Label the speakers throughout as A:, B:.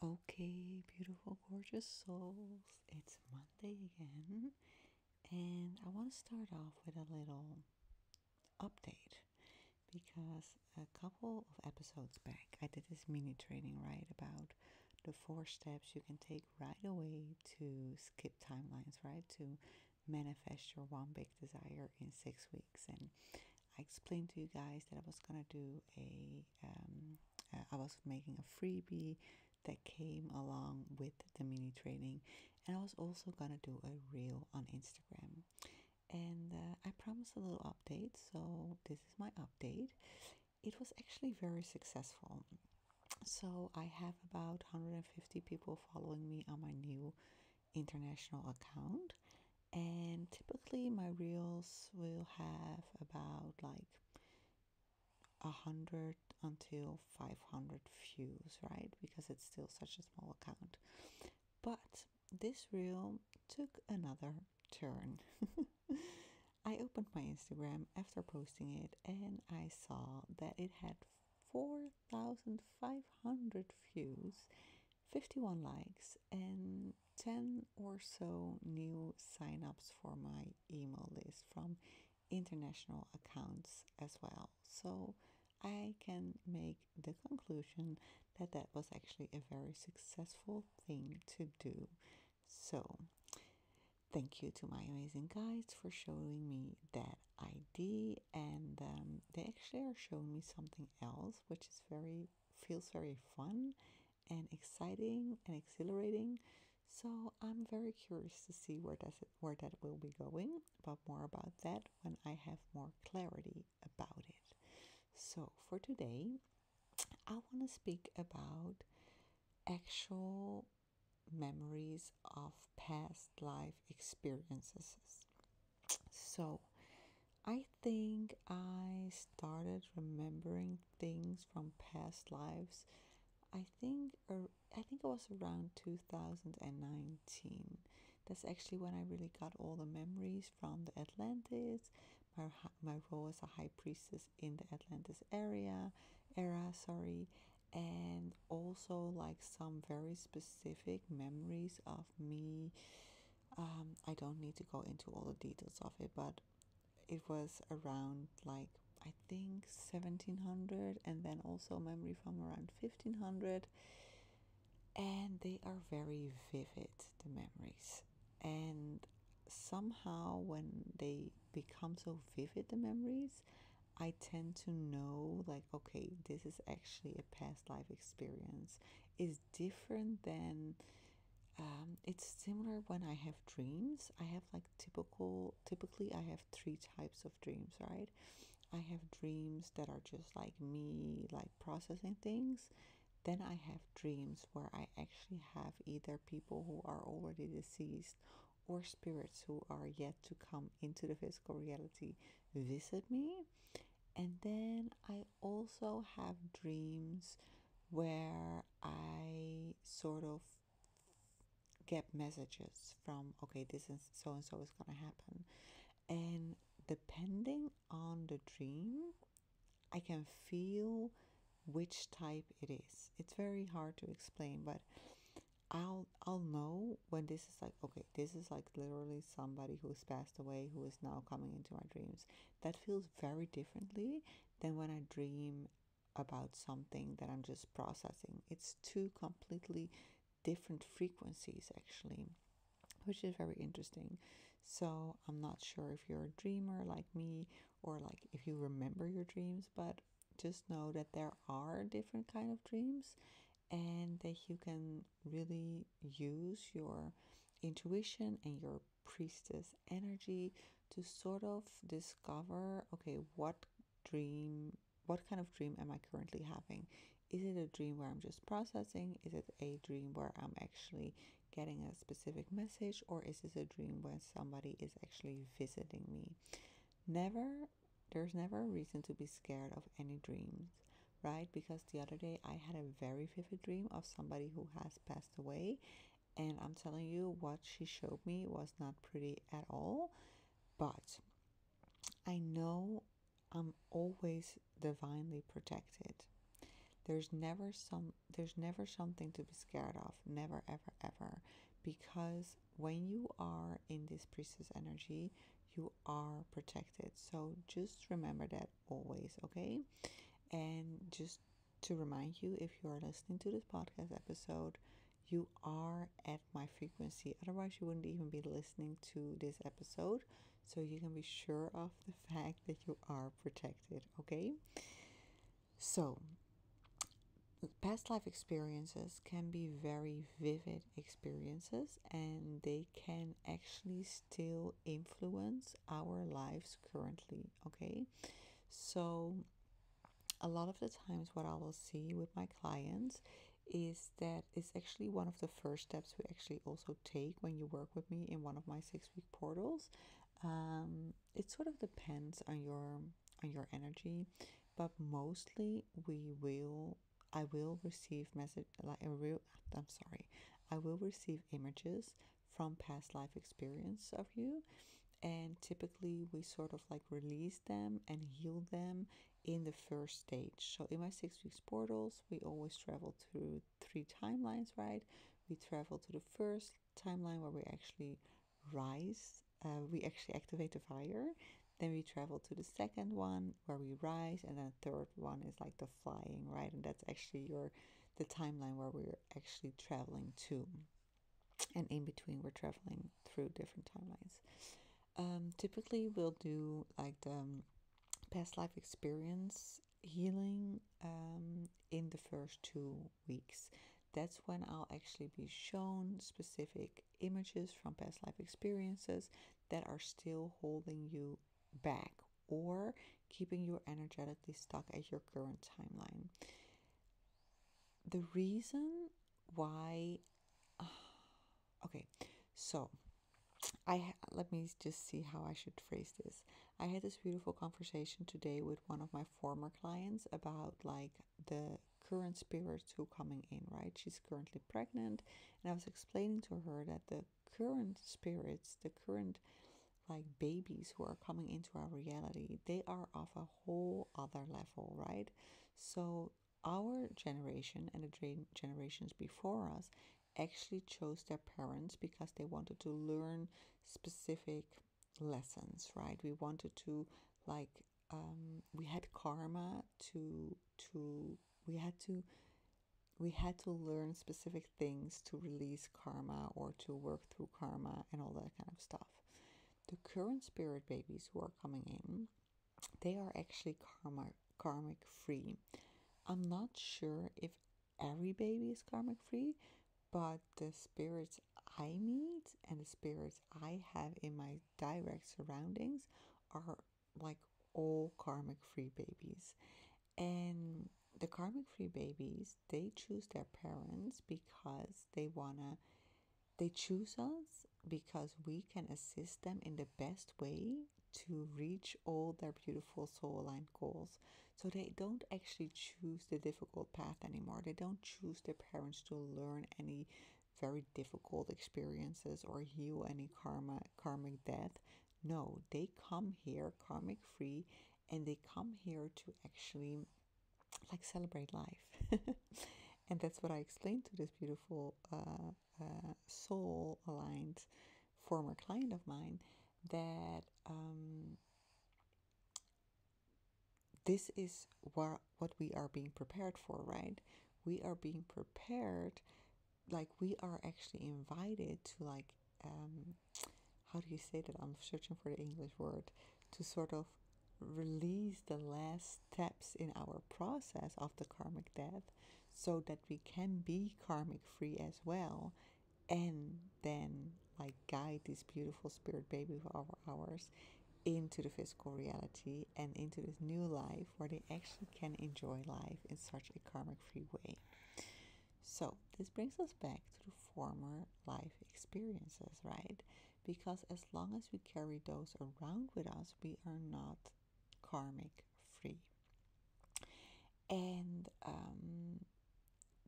A: Okay, beautiful, gorgeous souls. It's Monday again, and I want to start off with a little update because a couple of episodes back, I did this mini training, right, about the 4 steps you can take right away to skip timelines, right, to manifest your one big desire in 6 weeks. And I explained to you guys that I was gonna do I was making a freebie that came along with the mini training, and I was also gonna do a reel on Instagram. And I promised a little update, so this is my update. It was actually very successful. So I have about 150 people following me on my new international account, and typically my reels will have about like 100 until 500 views, right? Because it's still such a small account. But this reel took another turn. I opened my Instagram after posting it and I saw that it had 4,500 views, 51 likes, and 10 or so new signups for my email list from international accounts as well. So I can make the conclusion that that was actually a very successful thing to do. So, thank you to my amazing guides for showing me that ID, and they actually are showing me something else, which is feels very fun and exciting and exhilarating. So I'm very curious to see where that will be going, but more about that when I have more clarity about it. So for today, I want to speak about actual memories of past life experiences. So I think I started remembering things from past lives. I think it was around 2019. That's actually when I really got all the memories from the Atlantis. My role as a high priestess in the Atlantis era, sorry, and also like some very specific memories of me. I don't need to go into all the details of it, but it was around like I think 1700, and then also memory from around 1500, and they are very vivid, the memories. And somehow when they become so vivid, the memories, I tend to know like, okay, this is actually a past life experience. It's different than it's similar when I have dreams. I have like typically I have three types of dreams, right? I have dreams that are just like me, like processing things. Then I have dreams where I actually have either people who are already deceased or spirits who are yet to come into the physical reality visit me. And then I also have dreams where I sort of get messages from, okay, this is so and so is going to happen. And depending on the dream, I can feel which type it is. It's very hard to explain, but I'll know when this is like, okay, this is like literally somebody who's passed away who is now coming into my dreams. That feels very differently than when I dream about something that I'm just processing. It's two completely different frequencies actually, which is very interesting. So I'm not sure if you're a dreamer like me or like if you remember your dreams, but just know that there are different kind of dreams and that you can really use your intuition and your priestess energy to sort of discover, okay, what kind of dream am I currently having? Is it a dream where I'm just processing? Is it a dream where I'm actually getting a specific message? Or is this a dream when somebody is actually visiting me? Never, there's never a reason to be scared of any dreams, right? Because the other day I had a very vivid dream of somebody who has passed away, and I'm telling you, what she showed me was not pretty at all. But I know I'm always divinely protected. there's never something to be scared of. Never, ever, ever. Because when you are in this priestess energy, you are protected. So just remember that always, okay? And just to remind you, if you are listening to this podcast episode, you are at my frequency. Otherwise, you wouldn't even be listening to this episode. So you can be sure of the fact that you are protected, okay? So, past life experiences can be very vivid experiences, and they can actually still influence our lives currently, okay? So, a lot of the times what I will see with my clients is that it's actually one of the first steps we actually also take when you work with me in one of my 6-week portals. It sort of depends on your energy, but mostly I will receive message like a real I'm sorry I will receive images from past life experience of you, and typically we sort of like release them and heal them in the first stage. So in my 6 weeks portals, we always travel through 3 timelines, right? We travel to the first timeline where we actually rise, we actually activate the fire. Then we travel to the second one where we rise, and then the third one is like the flying, right? And that's actually the timeline where we're actually traveling to. And in between, we're traveling through different timelines. Typically, we'll do like the past life experience healing in the first 2 weeks. That's when I'll actually be shown specific images from past life experiences that are still holding you back or keeping you energetically stuck at your current timeline. The reason why, okay, so let me just see how I should phrase this. I had this beautiful conversation today with one of my former clients about like the current spirits who coming in, right? She's currently pregnant, and I was explaining to her that the current spirits, the current like babies who are coming into our reality, they are of a whole other level, right? So our generation and the generations before us actually chose their parents because they wanted to learn specific lessons, right? We wanted to like we had karma to we had to learn specific things to release karma or to work through karma and all that kind of stuff. The current spirit babies who are coming in, they are actually karmic free. I'm not sure if every baby is karmic free, but the spirits I meet and the spirits I have in my direct surroundings are like all karmic free babies. And the karmic free babies, they choose their parents because they choose us because we can assist them in the best way to reach all their beautiful soul aligned goals. So they don't actually choose the difficult path anymore. They don't choose their parents to learn any very difficult experiences or heal any karmic death. No, they come here karmic free, and they come here to actually like celebrate life. And that's what I explained to this beautiful soul aligned former client of mine, that this is what we are being prepared for, right? We are being prepared, like we are actually invited to like how do you say that? I'm searching for the English word, to sort of release the last steps in our process of the karmic death so that we can be karmic free as well, and then like guide this beautiful spirit baby of ours into the physical reality and into this new life where they actually can enjoy life in such a karmic free way. So this brings us back to the former life experiences, right? Because as long as we carry those around with us, we are not karmic free. And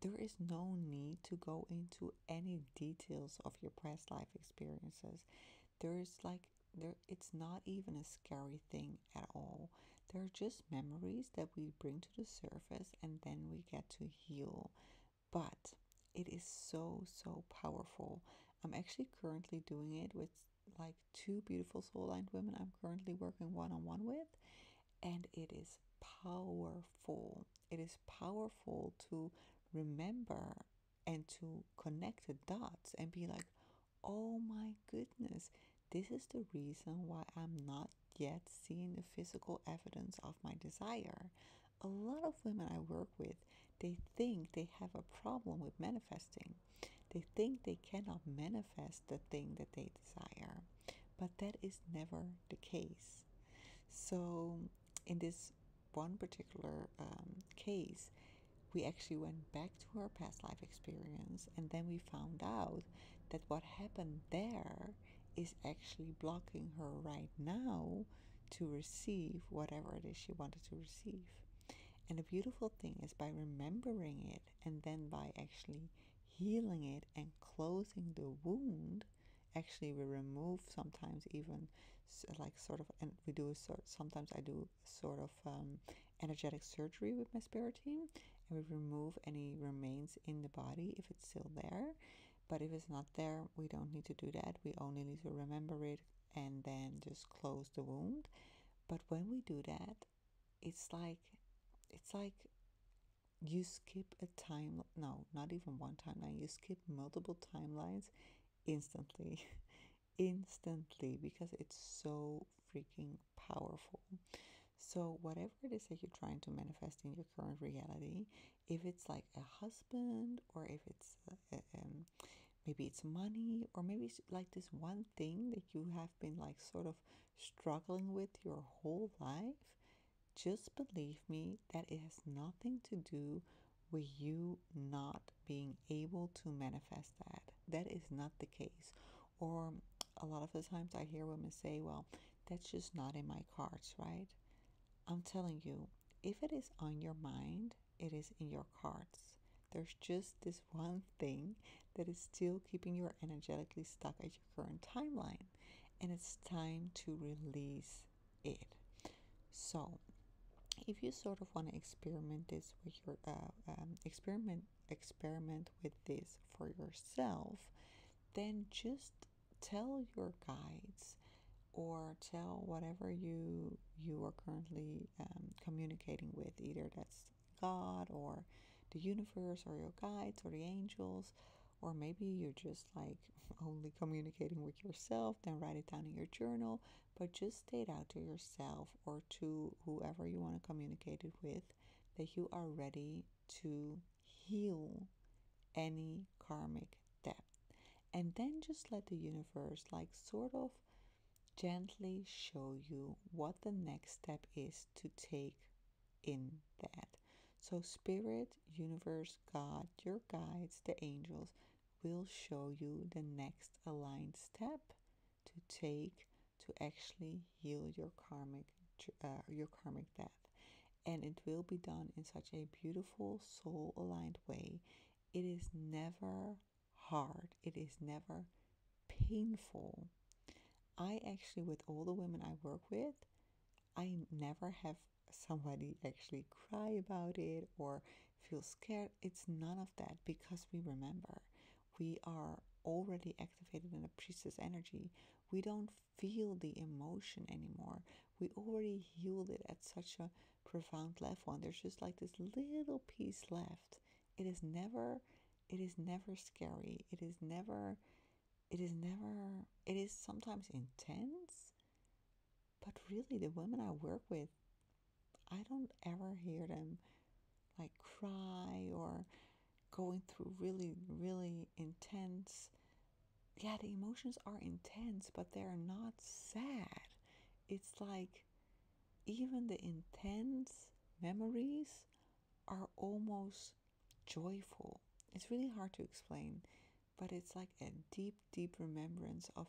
A: there is no need to go into any details of your past life experiences. There is like there it's not even a scary thing at all. They're just memories that we bring to the surface and then we get to heal. But it is so, so powerful. I'm actually currently doing it with like two beautiful soul aligned women I'm currently working one on one with, and it is powerful. It is powerful to remember and to connect the dots and be like, oh my goodness, this is the reason why I'm not yet seeing the physical evidence of my desire. A lot of women I work with, they think they have a problem with manifesting. They think they cannot manifest the thing that they desire, but that is never the case. So, in this one particular case, we actually went back to her past life experience, and then we found out that what happened there is actually blocking her right now to receive whatever it is she wanted to receive. And the beautiful thing is, by remembering it and then by actually healing it and closing the wound, actually we remove sometimes even like sort of, and we do a sort, sometimes I do sort of energetic surgery with my spirit team, and we remove any remains in the body if it's still there. But if it's not there, we don't need to do that. We only need to remember it and then just close the wound. But when we do that, it's like it's like you skip a time, no, not even one timeline, you skip multiple timelines instantly. Instantly, because it's so freaking powerful. So whatever it is that you're trying to manifest in your current reality, if it's like a husband, or if it's maybe it's money, or maybe it's like this one thing that you have been like sort of struggling with your whole life, just believe me that it has nothing to do with you not being able to manifest that. That is not the case. Or a lot of the times I hear women say, well, that's just not in my cards, right? I'm telling you, if it is on your mind, it is in your cards. There's just this one thing that is still keeping you energetically stuck at your current timeline, and it's time to release it. So, if you sort of want to experiment this with your experiment with this for yourself, then just tell your guides, or tell whatever you are currently communicating with, either that's God or the universe or your guides or the angels, or maybe you're just like only communicating with yourself, then write it down in your journal. But just state out to yourself or to whoever you want to communicate it with that you are ready to heal any karmic debt. And then just let the universe like sort of gently show you what the next step is to take in that. So, Spirit, Universe, God, your guides, the angels will show you the next aligned step to take to actually heal your karmic death. And it will be done in such a beautiful, soul aligned way. It is never hard, it is never painful. I actually, with all the women I work with, I never have somebody actually cry about it or feel scared. It's none of that, because we remember. We are already activated in the priestess energy. We don't feel the emotion anymore. We already healed it at such a profound level, and there's just like this little piece left. It is never scary. It is sometimes intense, but really the women I work with, I don't ever hear them like cry or going through really, really intense. Yeah, the emotions are intense, but they're not sad. It's like even the intense memories are almost joyful. It's really hard to explain, but it's like a deep, deep remembrance of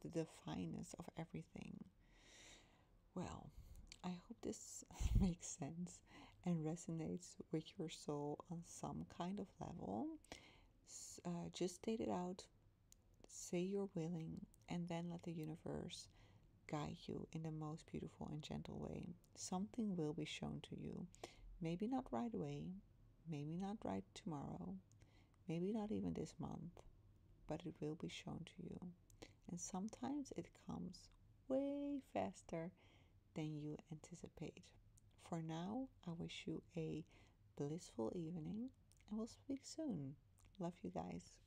A: the divineness of everything. Well, I hope this makes sense and resonates with your soul on some kind of level. Just state it out, say you're willing, and then let the universe guide you in the most beautiful and gentle way. Something will be shown to you. Maybe not right away, maybe not right tomorrow, maybe not even this month, but it will be shown to you. And sometimes it comes way faster than you anticipate. For now, I wish you a blissful evening and we'll speak soon. Love you guys.